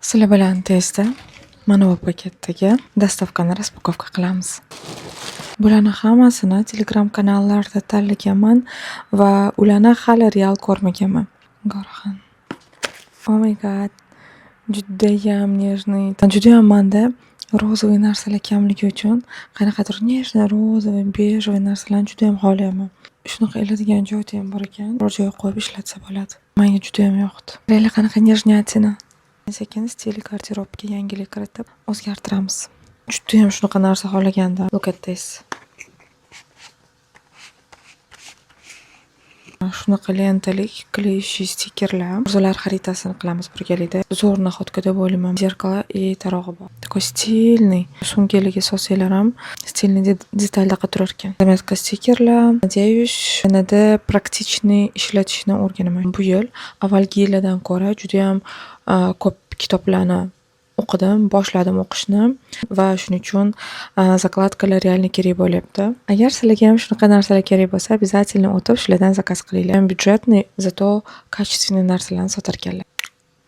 Sizlar bilan tezda mana bu paketdagi dastavkani raspakovka qilamiz. Bularni hammasini Telegram kanallarda tanlaganman va ularni hali real ko'rmaganman. Gorxan. Oh my god. Judayam nejniy. Judayam menda rozoviy narsalar kamligi uchun qanaqadir nejniy rozoviy, bejvoy narsalarni judayam xohlayman. Shunaqa iladigan joyi ham bor ekan. Bir joyga qo'yib ishlatsa bo'ladi. Menga judayam yoqdi. Qaranglar qanaqa nejniyatina. Sekin stil garderobga yangilik kiritib o'zgartiramiz. Judayam shunaqa narsa xohlagandim. Look at this. Shunaqa lentalik, klishi stikerlar. Orzular xaritasini qilamiz birgalikda. Zo'r nahodka deb o'ylayman. Zerkalo и tarog'i bor. Такой стильный. Sumkaligi solsanglar ham stilni detaldaqa turar ekan. Zametka stikerlar. Надеюсь, yanada praktичный ishlatishni o'rganaman. Bu yil avvalgi yillardan ko'ra judayam ko'p kitoblarni o'qidim, boshladim o'qishni va shuning uchun zakladkalar realni kerak bo'lyapti. Agar sizlarga ham shunaqa narsalar kerak bo'lsa, обязательно o'tib shulardan zakaz qilinglar. Byudjetniy, зато качественный narsalarni sotar ekanlar.